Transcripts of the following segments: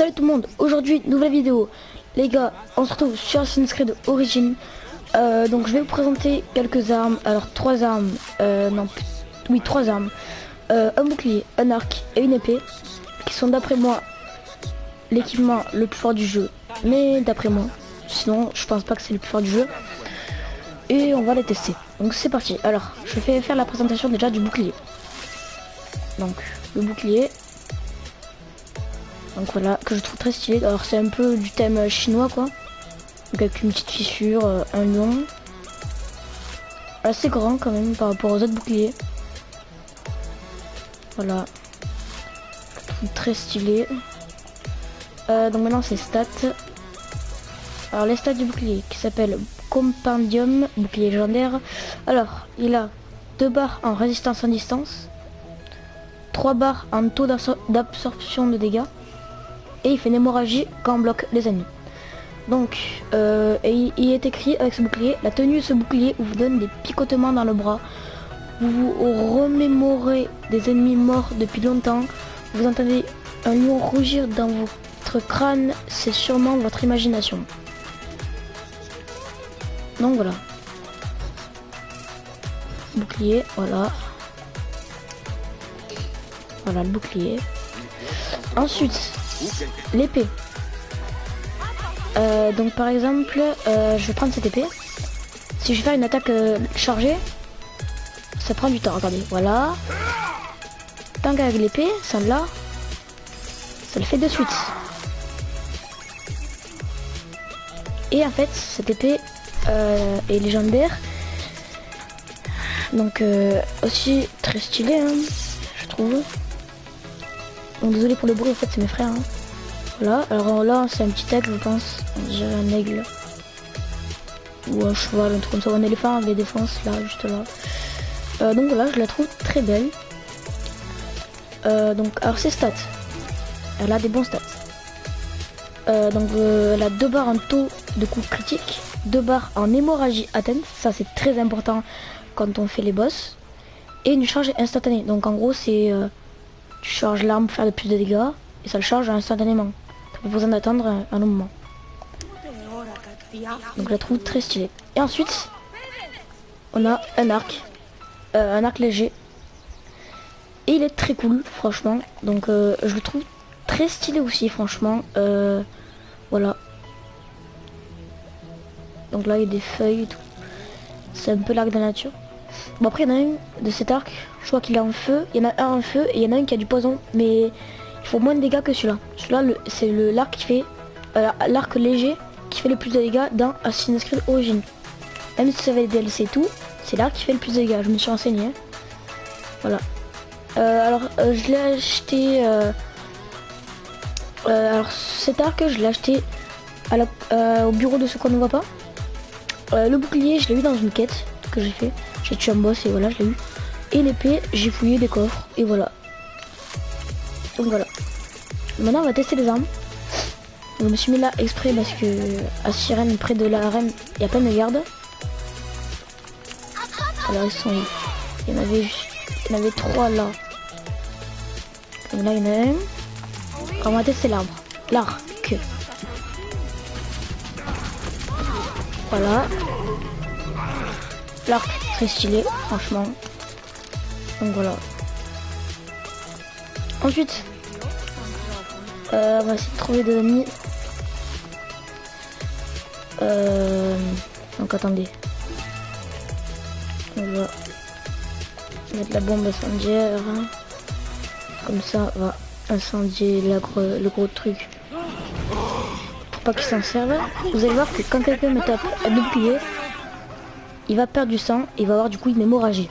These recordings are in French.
Salut tout le monde, aujourd'hui nouvelle vidéo. Les gars, on se retrouve sur Assassin's Creed Origins. Donc je vais vous présenter quelques armes. Alors trois armes, trois armes. Un bouclier, un arc et une épée, qui sont d'après moi l'équipement le plus fort du jeu. Mais d'après moi, sinon je pense pas que c'est le plus fort du jeu. Et on va les tester. Donc c'est parti. Alors je vais faire la présentation déjà du bouclier. Donc le bouclier. Donc voilà, que je trouve très stylé. Alors c'est un peu du thème chinois quoi. Donc avec une petite fissure, un lion. Assez grand quand même par rapport aux autres boucliers. Voilà. Je trouve très stylé. Donc maintenant c'est stats. Alors les stats du bouclier qui s'appelle Compendium, bouclier légendaire. Alors il a 2 barres en résistance en distance, 3 barres en taux d'absorption de dégâts. Et il fait une hémorragie quand on bloque les ennemis. Donc, il est écrit avec ce bouclier, la tenue de ce bouclier vous donne des picotements dans le bras. Vous vous remémorez des ennemis morts depuis longtemps. Vous entendez un lion rougir dans votre crâne, c'est sûrement votre imagination. Donc voilà. Bouclier, voilà. Voilà le bouclier. Ensuite, l'épée. Donc par exemple, je vais prendre cette épée. Si je fais une attaque chargée, ça prend du temps. Regardez, voilà. Tant qu'avec l'épée, celle-là, ça le fait de suite. Et en fait, cette épée est légendaire. Donc aussi très stylé, hein, je trouve. Donc désolé pour le bruit, en fait c'est mes frères. Hein. Voilà, alors là c'est un petit aigle je pense, on dirait un aigle. Ou un cheval, un truc comme ça, ou un éléphant avec des défenses là, juste là. Donc voilà, je la trouve très belle. Donc alors ses stats, elle a des bons stats. Donc elle a 2 barres en taux de coup critique, 2 barres en hémorragie atteinte, ça c'est très important quand on fait les boss. Et une charge instantanée, donc en gros c'est... tu charges l'arme pour faire de plus de dégâts et ça le charge instantanément. T'as pas besoin d'attendre un moment. Donc je la trouve très stylée. Et ensuite, on a un arc léger. Et il est très cool, franchement. Donc je le trouve très stylé aussi, franchement. Voilà. Donc là il y a des feuilles et tout. C'est un peu l'arc de la nature. Bon après il y en a un de cet arc, je crois qu'il est en feu, il y en a un en feu et il y en a un qui a du poison, mais il faut moins de dégâts que celui-là. Celui-là c'est l'arc qui fait l'arc léger qui fait le plus de dégâts dans Assassin's Creed Origins. Même si ça va être DLC et tout, c'est l'arc qui fait le plus de dégâts, je me suis renseigné. Voilà. Alors je l'ai acheté alors cet arc je l'ai acheté au bureau de ceux qu'on ne voit pas. Le bouclier je l'ai eu dans une quête que j'ai fait. J'ai tué un boss et voilà, je l'ai eu. Et l'épée, j'ai fouillé des coffres et voilà. Donc voilà. Maintenant, on va tester les armes. Je me suis mis là exprès parce que à Sirène, près de la reine, il y a plein de gardes. Alors ils sont où? Il y en avait 3 là. Et là, il y en a un. On va tester l'arbre. L'arc. Voilà. L'arc très stylé, franchement. Donc voilà. Ensuite, on va essayer de trouver des ennemis. Donc attendez. On va mettre la bombe incendiaire. Comme ça, on va incendier le gros truc. Pour pas qu'il s'en serve. Vous allez voir que quand quelqu'un me tape à bouclier, il va perdre du sang et il va avoir du coup une hémorragie.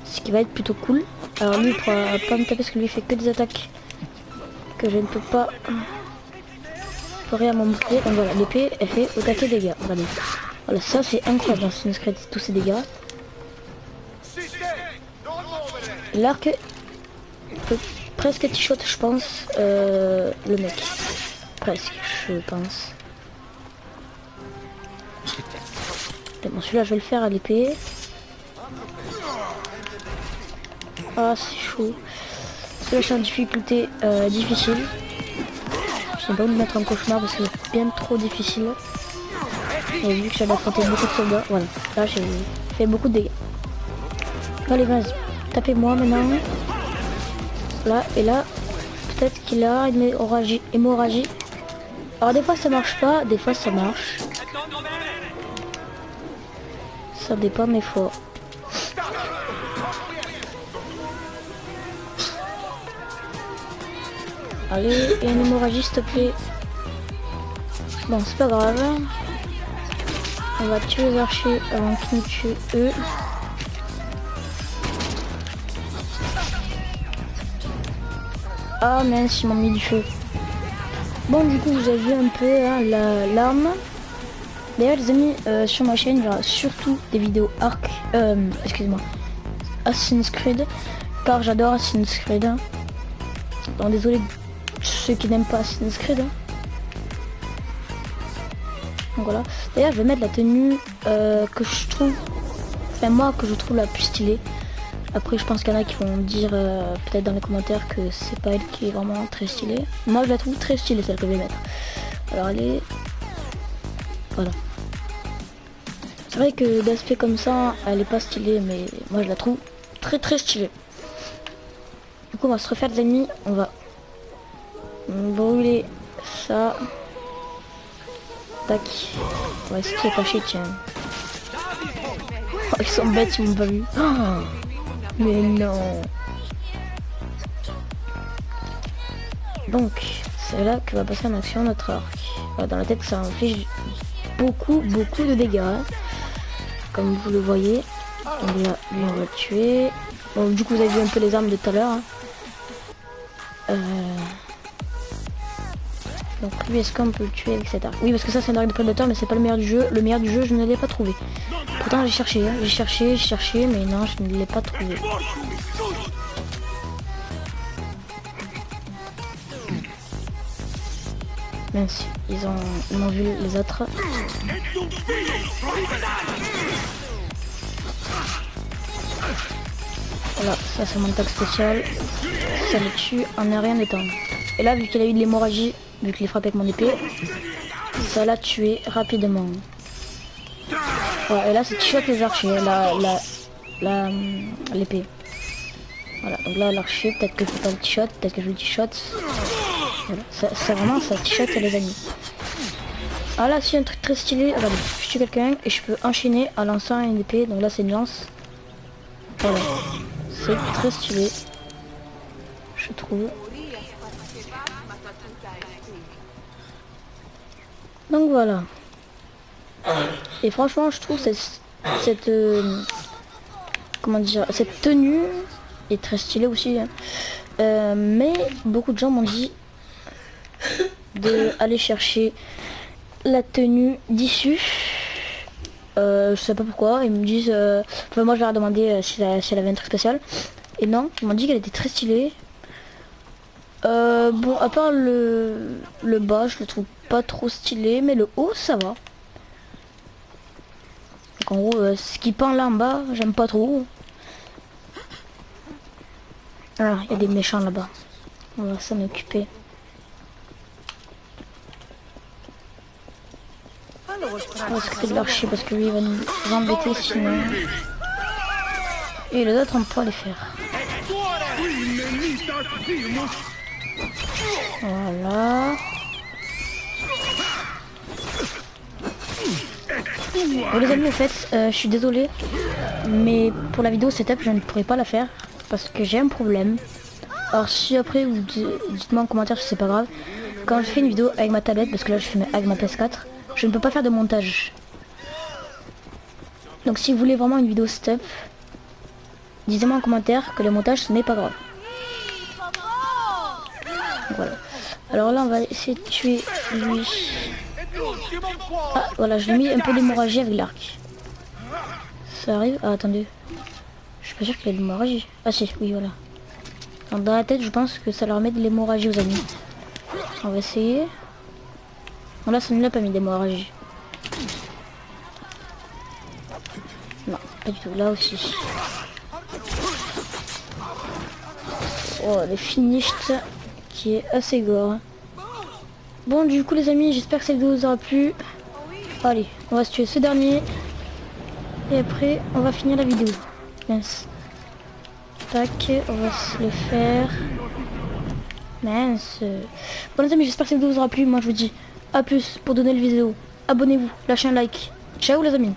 Ce qui va être plutôt cool. Alors lui il pourra pas me taper parce que lui il fait que des attaques que je ne peux pas forer à mon bouclier. Donc voilà, l'épée elle fait au taquet dégâts. Regardez. Voilà, ça c'est incroyable dans Assassin's Creed, tous ces dégâts. L'arc peut presque t-shot je pense le mec. Presque je pense. Bon, celui-là je vais le faire à l'épée. Ah c'est chaud. Celui-là je suis en difficulté difficile. J'ai pas voulu me mettre en cauchemar parce que c'est bien trop difficile. Et vu que j'avais affronté beaucoup de soldats, voilà. Là j'ai fait beaucoup de dégâts. Allez vas-y, tapez-moi maintenant. Là et là, peut-être qu'il a une hémorragie. Alors des fois ça marche pas, des fois ça marche. Ça dépend mes fois. Allez, et une hémorragie s'il te plaît. Bon c'est pas grave. On va tuer les archers avant qu'ils nous tuent eux. Ah mince, ils m'ont mis du feu. Bon du coup vous avez vu un peu hein, l'arme. D'ailleurs les amis, sur ma chaîne il y aura surtout des vidéos Arc, excusez-moi, Assassin's Creed, car j'adore Assassin's Creed. Hein. Donc désolé ceux qui n'aiment pas Assassin's Creed. Hein. Donc voilà. D'ailleurs je vais mettre la tenue que je trouve, enfin moi que je trouve la plus stylée. Après je pense qu'il y en a qui vont dire peut-être dans les commentaires que c'est pas elle qui est vraiment très stylée. Moi je la trouve très stylée celle que je vais mettre. Alors allez. Voilà. C'est vrai que d'aspect comme ça, elle est pas stylée, mais moi je la trouve très très stylée. Du coup on va se refaire des amis, on va brûler ça. Tac. On va essayer de cacher, tiens. Oh, ils sont bêtes, ils m'ont pas vu. Oh, mais non. Donc, c'est là que va passer en action notre arc. Voilà, dans la tête, ça inflige beaucoup de dégâts. Hein. Comme vous le voyez. Donc là, lui, on va le tuer. Bon, du coup, vous avez vu un peu les armes de tout à l'heure. Hein. Donc lui, est-ce qu'on peut le tuer avec cette arme? Oui, parce que ça, c'est un arc de prédateur, mais c'est pas le meilleur du jeu. Le meilleur du jeu, je ne l'ai pas trouvé. Pourtant, j'ai cherché, hein. J'ai cherché, mais non, je ne l'ai pas trouvé. Même si ils m'ont vu les autres. Voilà, ça c'est mon attaque spéciale. Ça le tue en un rien de temps. Et là, vu qu'il a eu de l'hémorragie, vu que je l'ai frappé avec mon épée, ça l'a tué rapidement. Voilà, et là c'est t-shirt les archers, l'épée. Voilà, donc là l'archer, peut-être que je fais pas le t-shirt, peut-être que je le t-shirt. Voilà, c'est vraiment ça t-shirt les amis. Ah là, si un truc très stylé, regardez, je tue quelqu'un et je peux enchaîner en lançant une épée, donc là c'est une lance. Voilà, c'est très stylé, je trouve. Donc voilà. Et franchement, je trouve cette comment dire, cette tenue est très stylée aussi. Hein. Mais beaucoup de gens m'ont dit de aller chercher la tenue d'issue. Je sais pas pourquoi. Ils me disent. Enfin, moi, je leur ai demandé si elle avait un truc spécial. Et non, ils m'ont dit qu'elle était très stylée. Bon, à part le bas, je le trouve pas trop stylé, mais le haut, ça va. Donc en gros, ce qui pend là en bas, j'aime pas trop. Ah, il y a des méchants là-bas. On va s'en occuper. On va s'occuper de l'archer parce que lui il va nous embêter sinon. Et les autres on peut les faire. Voilà. Bon les amis, en fait, je suis désolé, mais pour la vidéo setup je ne pourrai pas la faire parce que j'ai un problème. Alors si après vous dites-moi en commentaire si c'est pas grave. Quand je fais une vidéo avec ma tablette, parce que là je fais avec ma PS4, je ne peux pas faire de montage. Donc si vous voulez vraiment une vidéo setup, dites-moi en commentaire que le montage ce n'est pas grave. Voilà. Alors là on va essayer de tuer lui. Ah voilà, je l'ai mis un peu d'hémorragie avec l'arc. Ça arrive. Ah attendez. Je suis pas sûr qu'il y ait de l'hémorragie. Ah si, oui voilà. Alors, dans la tête je pense que ça leur met de l'hémorragie aux amis. On va essayer. Bon là ça ne l'a pas mis d'hémorragie. Non, pas du tout. Là aussi. Oh, les finished qui est assez gore. Bon, du coup, les amis, j'espère que cette vidéo vous aura plu. Allez, on va se tuer ce dernier. Et après, on va finir la vidéo. Mince. Tac, on va se le faire. Mince. Bon, les amis, j'espère que cette vidéo vous aura plu. Moi, je vous dis à plus pour donner le vidéo. Abonnez-vous, lâchez un like. Ciao, les amis.